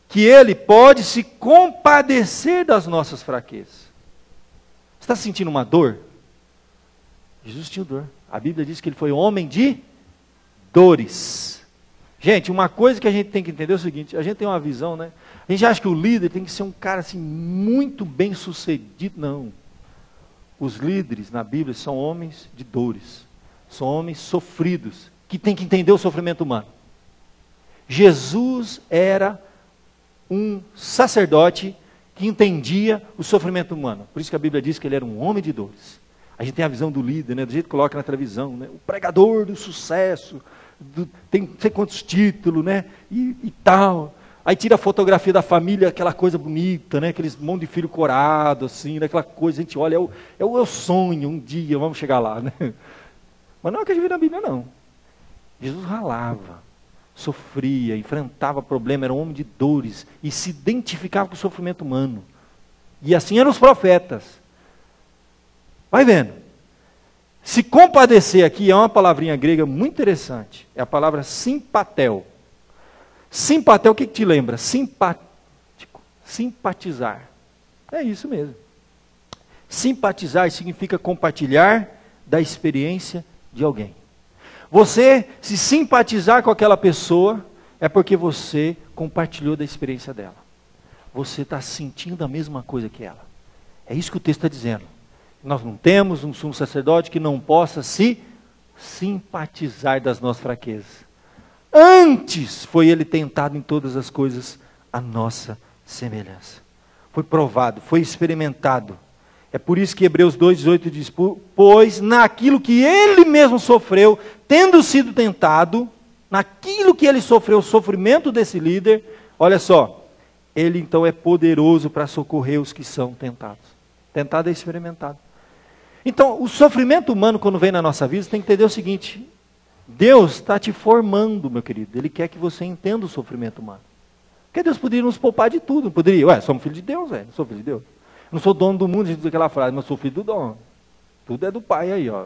que ele pode se compadecer das nossas fraquezas. Você está sentindo uma dor? Jesus tinha dor. A Bíblia diz que ele foi homem de dores. Gente, uma coisa que a gente tem que entender é o seguinte, a gente tem uma visão, né? A gente acha que o líder tem que ser um cara assim, muito bem sucedido. Não. Os líderes na Bíblia são homens de dores. São homens sofridos, que têm que entender o sofrimento humano. Jesus era um sacerdote que entendia o sofrimento humano. Por isso que a Bíblia diz que ele era um homem de dores. A gente tem a visão do líder, né? Do jeito que coloca na televisão, né? O pregador do sucesso, tem não sei quantos títulos, né? E tal. Aí tira a fotografia da família, aquela coisa bonita, né? Aqueles monte de filho corado, assim, né? Aquela coisa, a gente olha, é o sonho, um dia vamos chegar lá, né? Mas não é o que a gente vê na Bíblia, não. Jesus ralava, sofria, enfrentava problema, era um homem de dores, e se identificava com o sofrimento humano. E assim eram os profetas. Vai vendo. Se compadecer aqui é uma palavrinha grega muito interessante. É a palavra simpatel. Simpatel, o que te lembra? Simpático. Simpatizar. É isso mesmo. Simpatizar significa compartilhar da experiência de alguém. Você se simpatizar com aquela pessoa é porque você compartilhou da experiência dela. Você está sentindo a mesma coisa que ela. É isso que o texto está dizendo. Nós não temos um sumo sacerdote que não possa se simpatizar das nossas fraquezas. Antes foi ele tentado em todas as coisas a nossa semelhança. Foi provado, foi experimentado. É por isso que Hebreus 2,18 diz, pois naquilo que ele mesmo sofreu, tendo sido tentado, naquilo que ele sofreu, o sofrimento desse líder, olha só, ele então é poderoso para socorrer os que são tentados. Tentado é experimentado. Então, o sofrimento humano, quando vem na nossa vida, você tem que entender o seguinte, Deus está te formando, meu querido, Ele quer que você entenda o sofrimento humano. Porque Deus poderia nos poupar de tudo, não poderia? Somos filhos de Deus, não sou filho de Deus. Eu não sou dono do mundo, a gente diz aquela frase, mas sou filho do dono. Tudo é do Pai aí, ó.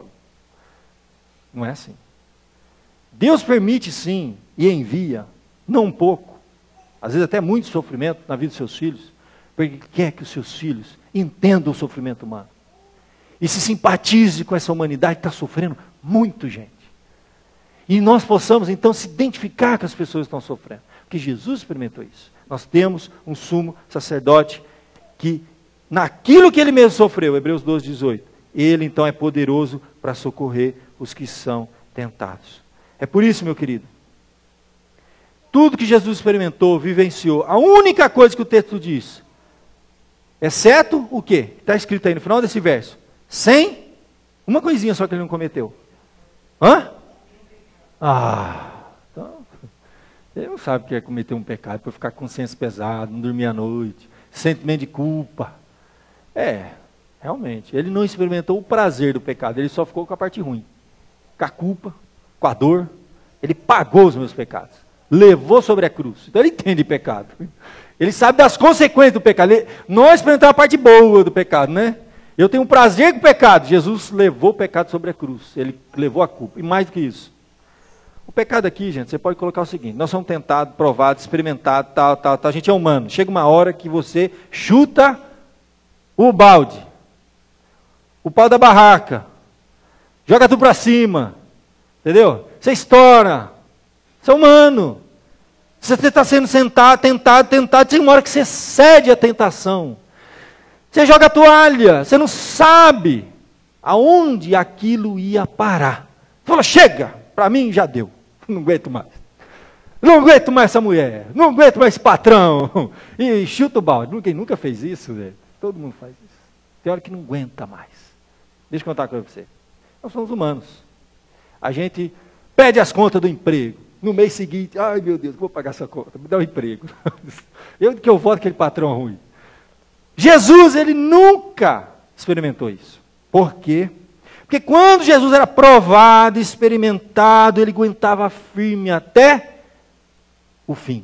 Não é assim. Deus permite sim, e envia, não um pouco, às vezes até muito sofrimento na vida dos seus filhos, porque quer que os seus filhos entendam o sofrimento humano. E se simpatize com essa humanidade que está sofrendo muito, gente. E nós possamos então se identificar com as pessoas que estão sofrendo. Porque Jesus experimentou isso. Nós temos um sumo sacerdote que, naquilo que ele mesmo sofreu, Hebreus 12:18, ele então é poderoso para socorrer os que são tentados. É por isso, meu querido, tudo que Jesus experimentou, vivenciou, a única coisa que o texto diz, exceto o quê? Está escrito aí no final desse verso. Sem uma coisinha só que ele não cometeu. Hã? Então, ele não sabe o que é cometer um pecado, para ficar com consciência pesada, não dormir à noite, sentimento de culpa. Realmente, ele não experimentou o prazer do pecado, ele só ficou com a parte ruim. Com a culpa, com a dor. Ele pagou os meus pecados. Levou sobre a cruz. Então ele entende pecado. Ele sabe das consequências do pecado. Nós experimentamos a parte boa do pecado, né? Eu tenho um prazer com o pecado. Jesus levou o pecado sobre a cruz. Ele levou a culpa. E mais do que isso. O pecado aqui, gente, você pode colocar o seguinte. Nós somos tentados, provados, experimentados, tal. A gente é humano. Chega uma hora que você chuta o balde. O pau da barraca. Joga tudo para cima. Entendeu? Você estoura. Você é humano. Você está sendo tentado. Tem uma hora que você cede à tentação. Você joga a toalha. Você não sabe aonde aquilo ia parar. Você fala, chega, para mim já deu. Não aguento mais. Não aguento mais essa mulher. Não aguento mais esse patrão. E chuta o balde. Quem nunca fez isso, velho? Todo mundo faz isso. Tem hora que não aguenta mais. Deixa eu contar uma coisa para você. Nós somos humanos. A gente pede as contas do emprego. No mês seguinte, ai meu Deus, vou pagar essa conta, me dá um emprego. Eu voto aquele patrão ruim. Jesus, ele nunca experimentou isso. Por quê? Porque quando Jesus era provado, experimentado, ele aguentava firme até o fim.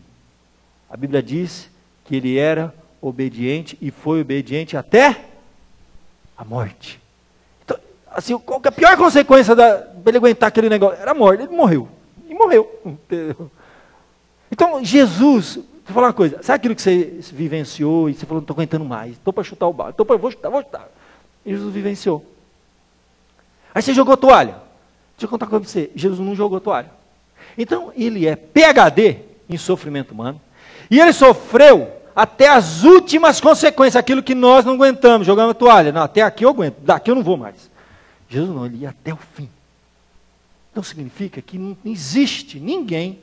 A Bíblia diz que ele era obediente e foi obediente até a morte. Então, assim, qual que é a pior consequência para ele aguentar aquele negócio? Era a morte, ele morreu. E morreu. Então, Jesus, vou falar uma coisa, sabe aquilo que você vivenciou e você falou, não estou aguentando mais, estou para chutar o balde, vou chutar. E Jesus vivenciou. Aí você jogou toalha. Deixa eu contar uma coisa para você, Jesus não jogou toalha. Então, ele é PhD em sofrimento humano, e ele sofreu até as últimas consequências, aquilo que nós não aguentamos, jogamos a toalha. Não, até aqui eu aguento, daqui eu não vou mais. Jesus não, ele ia até o fim. Então significa que não existe ninguém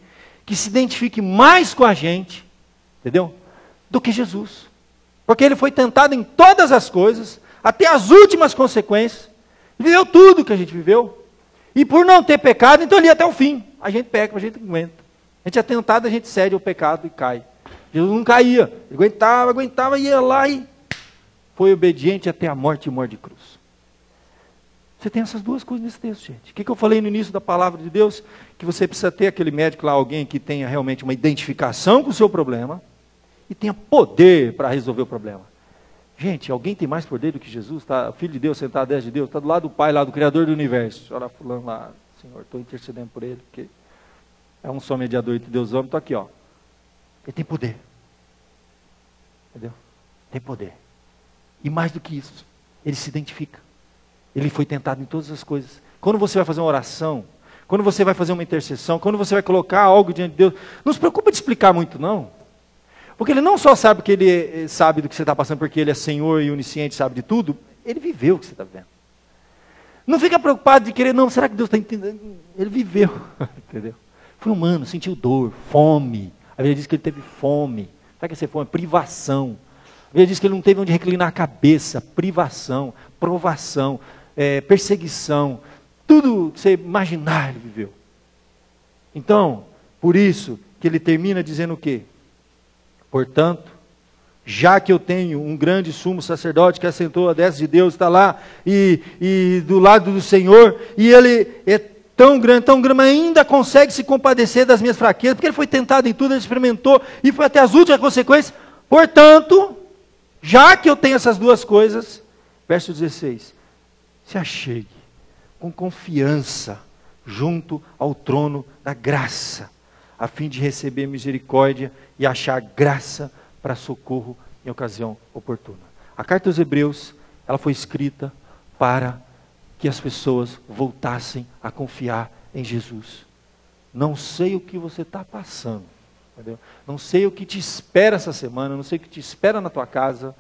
que se identifique mais com a gente, entendeu? Do que Jesus. Porque ele foi tentado em todas as coisas, até as últimas consequências, viveu tudo que a gente viveu, e por não ter pecado, então ele ia até o fim. A gente peca, a gente não aguenta. A gente é tentado, a gente cede ao pecado e cai. Jesus não caía, ele aguentava, ia lá e foi obediente até a morte e morte de cruz. Você tem essas duas coisas nesse texto, gente. O que eu falei no início da palavra de Deus? Que você precisa ter aquele médico lá, alguém que tenha realmente uma identificação com o seu problema e tenha poder para resolver o problema. Gente, alguém tem mais poder do que Jesus? Tá? O Filho de Deus sentado à destra de Deus, está do lado do Pai, lá do Criador do Universo. Olha fulano lá, Senhor, estou intercedendo por ele, porque é um só mediador entre Deus e homem, estou aqui, ó. Ele tem poder. Entendeu? Tem poder. E mais do que isso, ele se identifica. Ele foi tentado em todas as coisas. Quando você vai fazer uma oração, quando você vai fazer uma intercessão, quando você vai colocar algo diante de Deus, não se preocupa de explicar muito, não. Porque ele não só sabe que ele sabe do que você está passando, porque ele é Senhor e onisciente, sabe de tudo, ele viveu o que você está vivendo. Não fica preocupado de querer, não, será que Deus está entendendo? Ele viveu, entendeu? Foi humano, sentiu dor, fome. A Bíblia diz que ele teve fome. Sabe o que é ser fome? Privação. A Bíblia diz que ele não teve onde reclinar a cabeça, privação, provação, perseguição, tudo que você imaginar ele viveu. Então, por isso que ele termina dizendo o quê? Portanto, já que eu tenho um grande sumo sacerdote que assentou à destra de Deus, está lá e do lado do Senhor, e ele é tão grande, mas ainda consegue se compadecer das minhas fraquezas, porque ele foi tentado em tudo, ele experimentou e foi até as últimas consequências. Portanto, já que eu tenho essas duas coisas, verso 16, se achegue com confiança junto ao trono da graça, a fim de receber misericórdia e achar graça para socorro em ocasião oportuna. A carta aos Hebreus, ela foi escrita para que as pessoas voltassem a confiar em Jesus. Não sei o que você está passando, entendeu? Não sei o que te espera essa semana, não sei o que te espera na tua casa,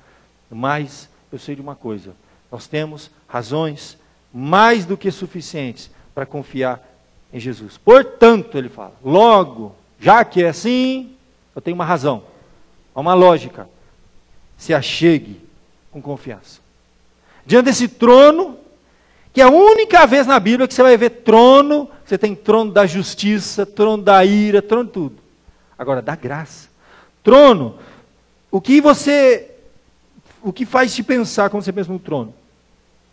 mas eu sei de uma coisa: nós temos razões mais do que suficientes para confiar em Jesus. Portanto, ele fala, logo, já que é assim, eu tenho uma razão, uma lógica. Se achegue com confiança. Diante desse trono, que é a única vez na Bíblia que você vai ver trono, você tem trono da justiça, trono da ira, trono de tudo. Agora, da graça. Trono, o que faz te pensar quando você pensa no trono?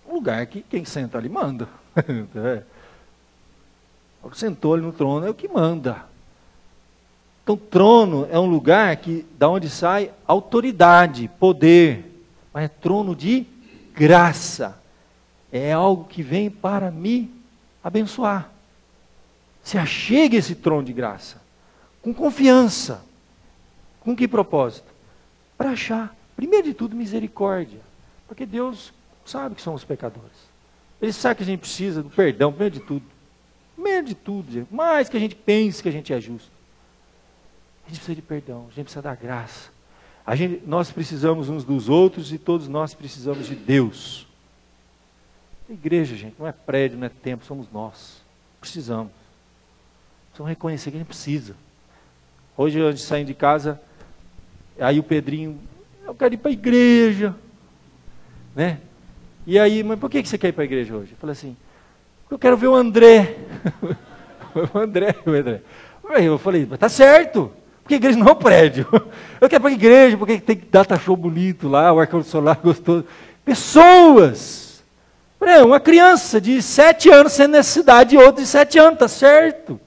Um lugar que quem senta ali manda. O que sentou ali no trono é o que manda. Então, trono é um lugar da onde sai autoridade, poder, mas é trono de graça. É algo que vem para me abençoar. Se achegue esse trono de graça, com confiança. Com que propósito? Para achar, primeiro de tudo, misericórdia. Porque Deus sabe que somos pecadores. Ele sabe que a gente precisa do perdão, primeiro de tudo. Primeiro de tudo, gente. Mais que a gente pense que a gente é justo. A gente precisa de perdão, a gente precisa da graça. Nós precisamos uns dos outros e todos nós precisamos de Deus. A igreja, gente, não é prédio, não é templo, somos nós. Precisamos. Precisamos reconhecer que a gente precisa. Hoje, antes de sair de casa, aí o Pedrinho, eu quero ir para a igreja. Né? E aí, mas por que você quer ir para a igreja hoje? Eu falei assim, eu quero ver o André. o André. Eu falei, mas tá certo. Porque a igreja não é um prédio. Eu quero ir para a igreja, porque tem data show bonito lá, o ar-condicionado gostoso. Pessoas. Uma criança de 7 anos sendo nessa cidade e outra de 7 anos, tá certo.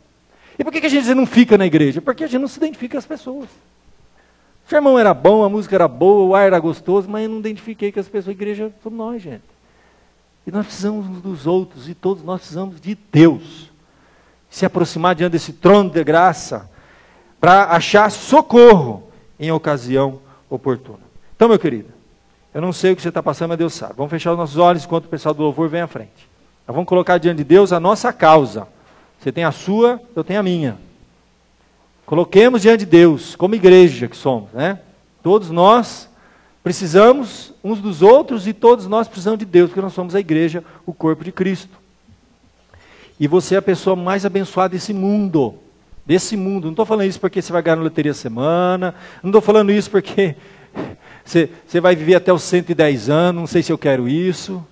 E por que a gente não fica na igreja? Porque a gente não se identifica com as pessoas. O sermão era bom, a música era boa, o ar era gostoso, mas eu não identifiquei com as pessoas. A igreja somos nós, gente. E nós precisamos uns dos outros, e todos nós precisamos de Deus. Se aproximar diante desse trono de graça, para achar socorro em ocasião oportuna. Então, meu querido, eu não sei o que você está passando, mas Deus sabe. Vamos fechar os nossos olhos enquanto o pessoal do louvor vem à frente. Nós vamos colocar diante de Deus a nossa causa. Você tem a sua, eu tenho a minha. Coloquemos diante de Deus, como igreja que somos, né? Todos nós precisamos uns dos outros e todos nós precisamos de Deus, porque nós somos a igreja, o corpo de Cristo. E você é a pessoa mais abençoada desse mundo. Desse mundo. Não estou falando isso porque você vai ganhar na loteria semana. Não estou falando isso porque você vai viver até os 110 anos. Não sei se eu quero isso.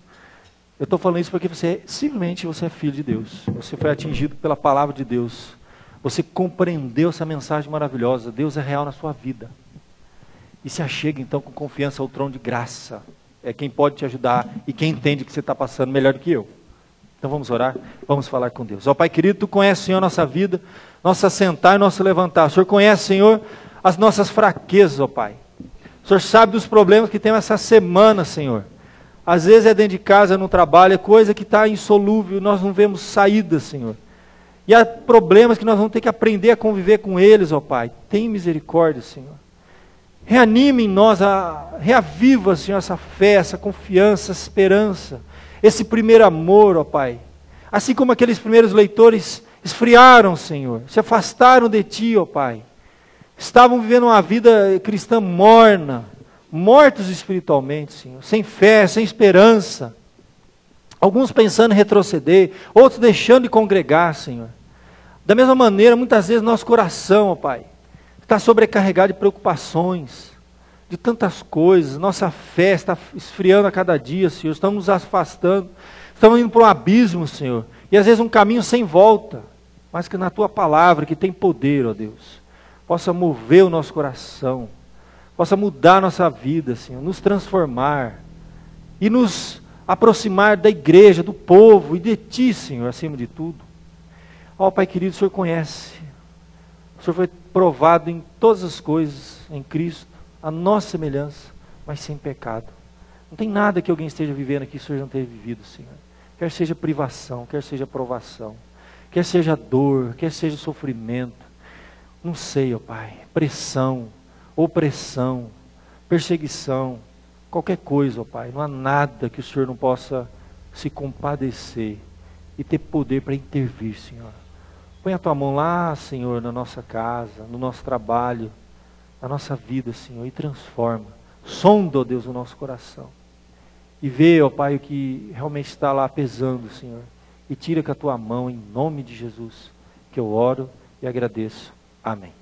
Eu estou falando isso porque simplesmente você é filho de Deus. Você foi atingido pela palavra de Deus. Você compreendeu essa mensagem maravilhosa. Deus é real na sua vida. E se achega então com confiança ao trono de graça. É quem pode te ajudar e quem entende o que você está passando melhor do que eu. Então vamos orar, vamos falar com Deus. Ó Pai querido, Tu conheces, Senhor, a nossa vida, nosso assentar e nosso levantar. O Senhor conhece, Senhor, as nossas fraquezas, ó Pai. O Senhor sabe dos problemas que temos essa semana, Senhor. Às vezes é dentro de casa, no trabalho, é coisa que está insolúvel, nós não vemos saída, Senhor. E há problemas que nós vamos ter que aprender a conviver com eles, ó Pai. Tem misericórdia, Senhor. Reanime em nós, reaviva, Senhor, essa fé, essa confiança, essa esperança. Esse primeiro amor, ó Pai. Assim como aqueles primeiros leitores esfriaram, Senhor. Se afastaram de Ti, ó Pai. Estavam vivendo uma vida cristã morna. Mortos espiritualmente, Senhor. Sem fé, sem esperança. Alguns pensando em retroceder. Outros deixando de congregar, Senhor. Da mesma maneira, muitas vezes nosso coração, ó Pai, está sobrecarregado de preocupações. De tantas coisas, nossa fé está esfriando a cada dia, Senhor, estamos nos afastando, estamos indo para um abismo, Senhor, e às vezes um caminho sem volta, mas que na Tua palavra, que tem poder, ó Deus, possa mover o nosso coração, possa mudar a nossa vida, Senhor, nos transformar, e nos aproximar da igreja, do povo, e de Ti, Senhor, acima de tudo. Ó Pai querido, o Senhor conhece, o Senhor foi provado em todas as coisas, em Cristo, a nossa semelhança, mas sem pecado. Não tem nada que alguém esteja vivendo aqui que o Senhor não tenha vivido, Senhor. Quer seja privação, quer seja provação, quer seja dor, quer seja sofrimento. Não sei, ó Pai, pressão, opressão, perseguição, qualquer coisa, ó Pai. Não há nada que o Senhor não possa se compadecer e ter poder para intervir, Senhor. Põe a Tua mão lá, Senhor, na nossa casa, no nosso trabalho, na nossa vida, Senhor, e transforma. Sonda, ó Deus, o nosso coração. E vê, ó Pai, o que realmente está lá pesando, Senhor. e tira com a tua mão em nome de Jesus, que eu oro e agradeço. Amém.